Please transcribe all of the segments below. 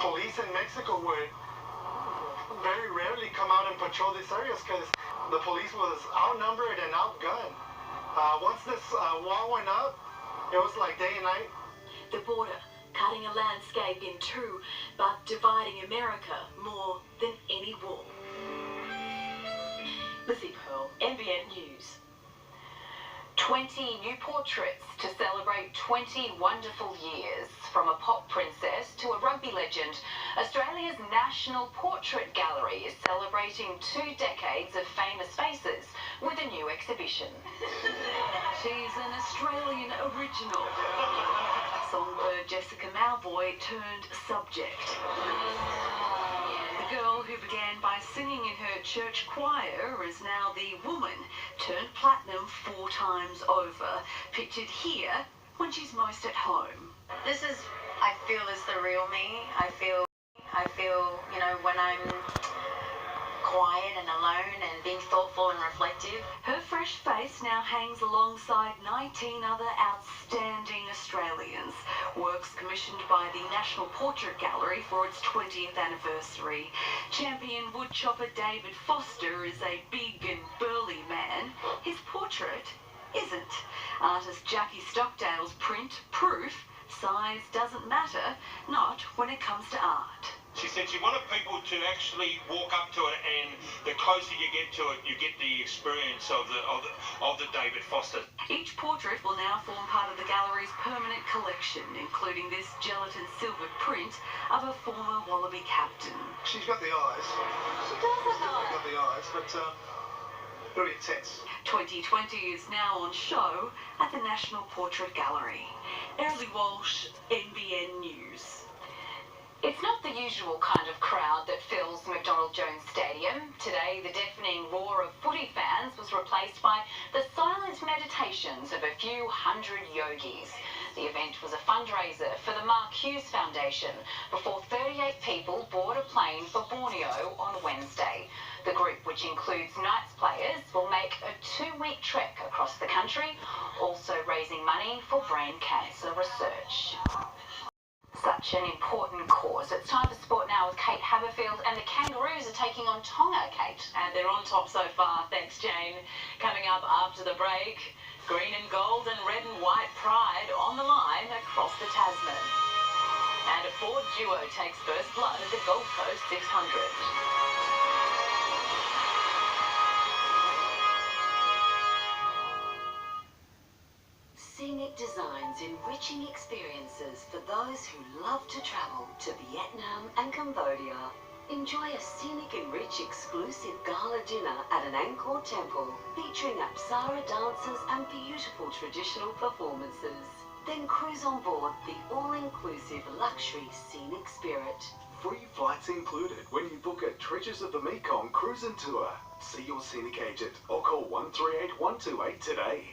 police in Mexico would very rarely come out and patrol these areas because the police was outnumbered and outgunned. Once this wall went up, it was like day and night. The border, cutting a landscape in two, but dividing America more than any war. Lizzie Pearl, NBN News. 20 new portraits to celebrate 20 wonderful years. From a pop princess to a rugby legend, Australia's National Portrait Gallery is celebrating 2 decades of famous faces with a new exhibition. She's an Australian original. Songbird Jessica Mauboy turned subject. The girl who began by singing in her church choir is now the woman turned platinum 4 times over, pictured here when she's most at home. This is, I feel, is the real me. I feel, you know, when I'm quiet and alone and being thoughtful and reflective. Her fresh face now hangs alongside 19 other outstanding Australians. Works commissioned by the National Portrait Gallery for its 20th anniversary. Champion woodchopper David Foster is a big and burly man. His portrait isn't. Artist Jackie Stockdale's print proof size doesn't matter, not when it comes to art. She said she wanted people to actually walk up to it, and the closer you get to it, you get the experience of the David Foster. Each portrait will now form part of the gallery's permanent collection, including this gelatin silvered print of a former Wallaby captain. She's got the eyes. She does have eyes. Got the eyes, but very intense. 2020 is now on show at the National Portrait Gallery. Early Walsh, NBN News. It's not the usual kind of crowd that fills McDonald Jones Stadium. Today, the deafening roar of footy fans was replaced by the silent meditations of a few hundred yogis. The event was a fundraiser for the Mark Hughes Foundation before 38 people board a plane for Borneo on Wednesday. The group, which includes Knights players, will make a 2-week trek across the country, also raising money for brain cancer research. Such an important cause. It's time for sport now with Kate Haberfield, and the Kangaroos are taking on Tonga, Kate. And they're on top so far, thanks Jane. Coming up after the break, green and gold and red and white pride on the line across the Tasman. And a Ford duo takes first blood at the Gold Coast 600. Scenic Designs, enriching experiences for those who love to travel to Vietnam and Cambodia. Enjoy a scenic and rich exclusive gala dinner at an Angkor temple featuring Apsara dancers and beautiful traditional performances. Then cruise on board the all-inclusive luxury Scenic Spirit. Free flights included when you book a Treasures of the Mekong cruise and tour. See your Scenic agent or call 138 128 today.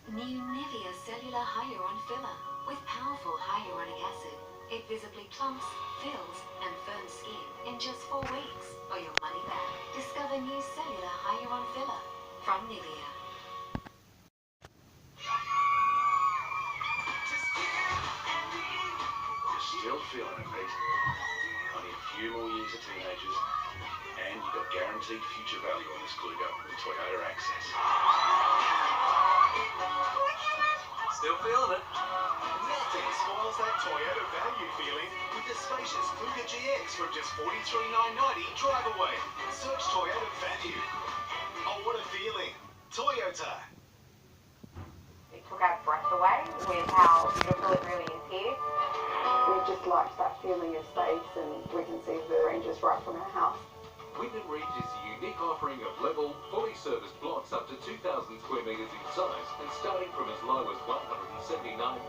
New Nivea Cellular Hyaluron Filler with powerful hyaluronic acid. It visibly plumps, fills and firms skin in just 4 weeks or your money back. Discover new Cellular Hyaluron Filler from Nivea. You're still feeling it, mate. Only a few more years of teenagers, and you've got guaranteed future value on this Kluger with Toyota Access. Still feeling it? Nothing spoils that Toyota value feeling with the spacious Kluger GX from just $43,990 drive away. Search Toyota value. Oh, what a feeling. Toyota. It took our breath away with how beautiful it really is here. We just liked that feeling of space, and we can see the ranges right from our house. Wyndham Ridge is a unique offering of level, fully serviced blocks up to 2,000 square metres in size and starting from as low as $179,000.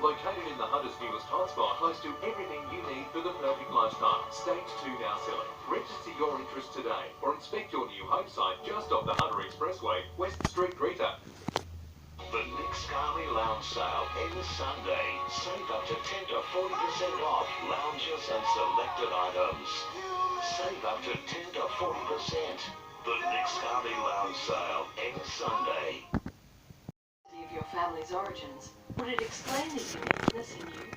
Located in the Huddersfield's hotspot, close to everything you need for the perfect lifestyle. Stage 2 now selling. Register your interest today or inspect your new home site just off the Hunter Expressway, West Street, Greta. The Nick Scali Lounge Sale ends Sunday. Save up to 10 to 40% off lounges and selected items. Save up to 10 to 40%. The Nick Scali Lounge Sale ends Sunday. Of your family's origins, would it explain the uniqueness in you?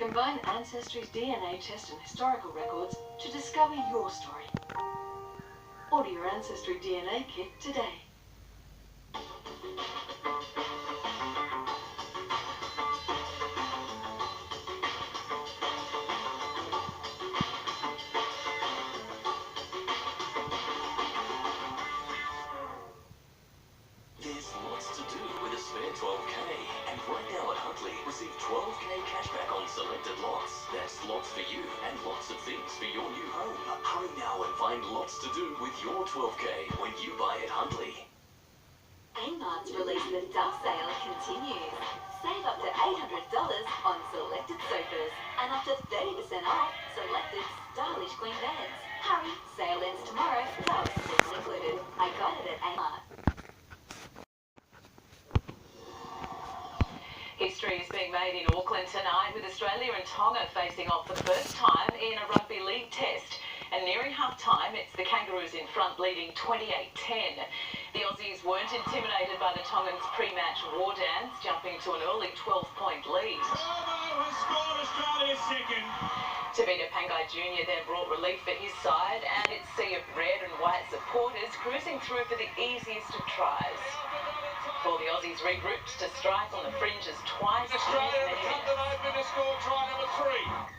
Combine Ancestry's DNA test and historical records to discover your story. Order your Ancestry DNA kit today. There's lots to do with a spare 12k, and right now at Huntley, receive 12k cashback on selected lots. That's lots for you and lots of things for your new home. Hurry now and find lots to do with your 12k when you buy at Huntley. Amart's release the Duff sale continues. Save up to $800 on selected sofas and up to 30% off selected stylish queen beds. Hurry, sale ends tomorrow. Duff is included. I got it at Amart. History is being made in Auckland tonight with Australia and Tonga facing off for the first time in a rugby league test. And nearing half-time, it's the Kangaroos in front leading 28-10. The Aussies weren't intimidated by the Tongans' pre-match war dance, jumping to an early 12-point lead. Has scored Australia's second. Tavita Pangai Jr. then brought relief for his side, and its sea of red and white supporters cruising through for the easiest of tries. For the Aussies regrouped to strike on the fringes twice. Australia have cut them open to score try number 3.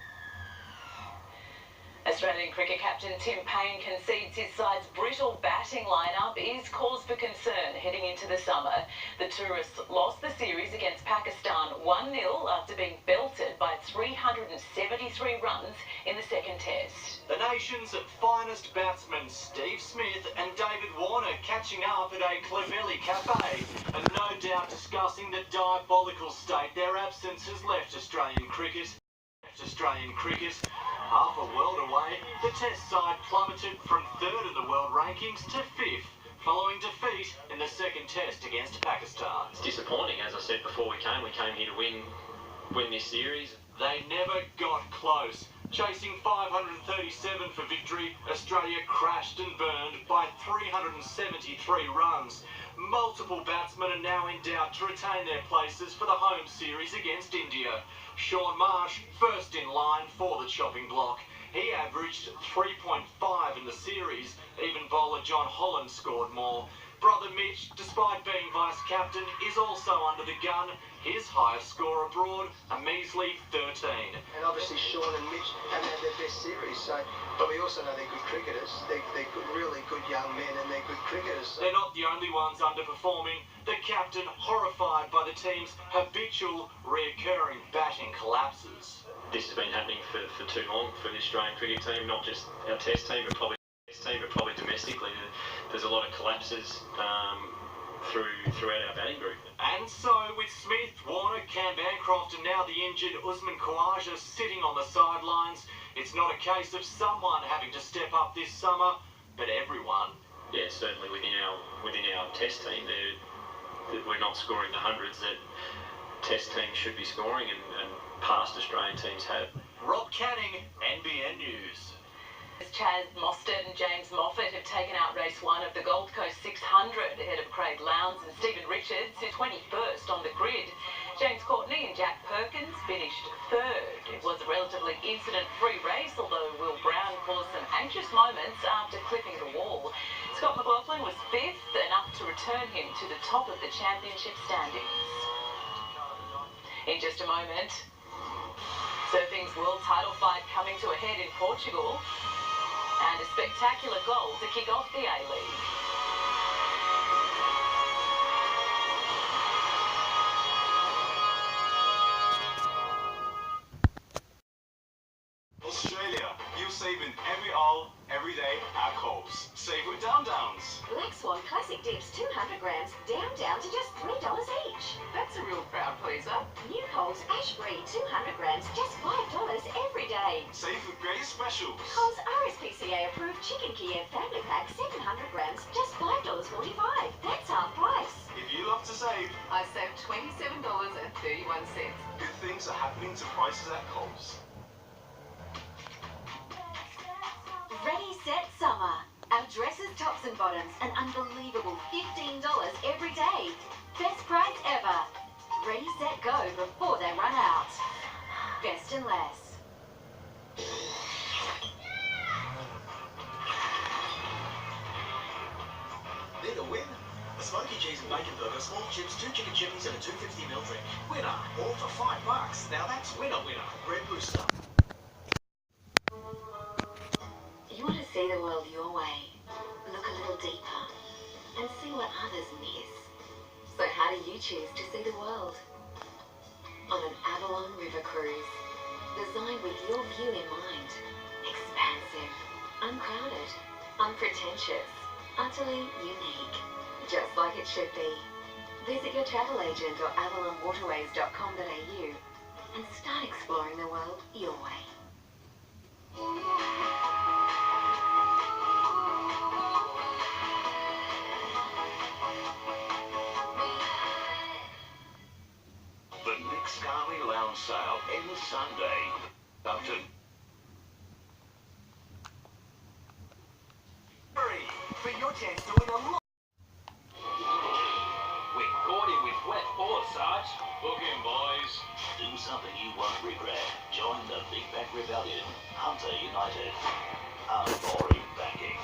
Australian cricket captain Tim Payne concedes his side's brittle batting lineup is cause for concern heading into the summer. The tourists lost the series against Pakistan 1-0 after being belted by 373 runs in the second test. The nation's finest batsmen, Steve Smith and David Warner, catching up at a Clovelly cafe and no doubt discussing the diabolical state their absence has left Australian cricket. Half a world away, the Test side plummeted from 3rd in the world rankings to 5th, following defeat in the second Test against Pakistan. It's disappointing, as I said before we came here to win this series. They never got close. Chasing 537 for victory, Australia crashed and burned by 373 runs. Multiple batsmen are now in doubt to retain their places for the home series against India. Sean Marsh, first in line for the chopping block. He averaged 3.5 in the series. Even bowler John Holland scored more. Brother Mitch, despite being vice-captain, is also under the gun. His highest score abroad, a measly 13. And obviously Sean and Mitch haven't had their best series, but we also know they're good cricketers. They're good, really good young men, and they're good cricketers. They're not the only ones underperforming. The captain horrified by the team's habitual, reoccurring batting collapses. This has been happening for too long for the Australian cricket team, not just our Test team, but probably domestically. There's a lot of collapses throughout our batting group. And so, with Smith, Warner, Cam Bancroft and now the injured Usman Khawaja sitting on the sidelines, it's not a case of someone having to step up this summer, but everyone. Yeah, certainly within our Test team, we're not scoring the hundreds that Test teams should be scoring, and past Australian teams have. Rob Canning, NBN News. Chaz Mostert and James Moffat have taken out race 1 of the Gold Coast 600 ahead of Craig Lowndes and Stephen Richards, who's 21st on the grid. James Courtney and Jack Perkins finished 3rd. It was a relatively incident-free race, although Will Brown caused some anxious moments after clipping the wall. Scott McLaughlin was 5th, enough to return him to the top of the championship standings. In just a moment, surfing's world title fight coming to a head in Portugal. And a spectacular goal to kick off the A-League. Australia, you save in every hour, every day at Coles. Save with Down Downs. Black Swan Classic Dips 200 grams down to just $3 each. That's a real crowd pleaser. New Coles Ash Brie 200 grams, just $5 every day. Save with great specials. Coles RSPCA approved Chicken Kiev Family Pack 700 grams, just $5.45. That's half price. If you love to save, I saved $27.31. good things are happening to prices at Coles. Ready, set, summer. Our dresses, tops and bottoms, an unbelievable $15 every day. Best price ever. Ready, set, go before they run out. Best and less. Need a win? A smoky cheese and bacon burger, small chips, 2 chicken chippies and a 250ml drink. Winner, all for $5. Now that's winner. Red Rooster. You want to see the world your way? Look a little deeper and see what others miss. So how do you choose to see the world? On an Avalon River cruise, designed with your view in mind. Expansive, uncrowded, unpretentious, utterly unique. Just like it should be. Visit your travel agent or avalonwaterways.com.au and start exploring the world your way. The Nick Scali Lounge sale ends Sunday. Up to Hurry, for your chance to win a lot. We caught him with wet paws, Sarge. Look him, boys. do something you won't regret. Join the Big Back Rebellion. Hunter United. Boring backing.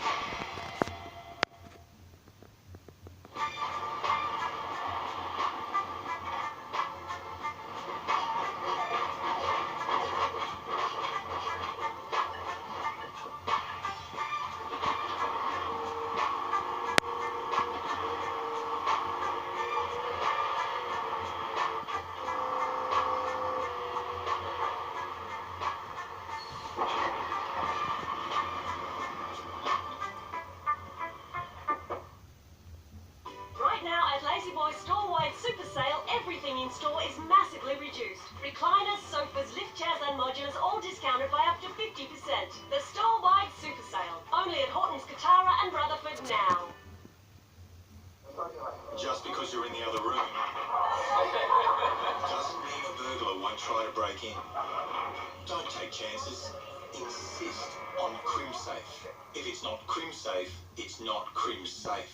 store is massively reduced. Recliners, sofas, lift chairs and modulars all discounted by up to 50%. The store-wide super sale. Only at Horton's, Katara and Rutherford now. Just because you're in the other room doesn't mean a burglar won't try to break in. Don't take chances. Insist on CrimSafe. If it's not CrimSafe, it's not CrimSafe.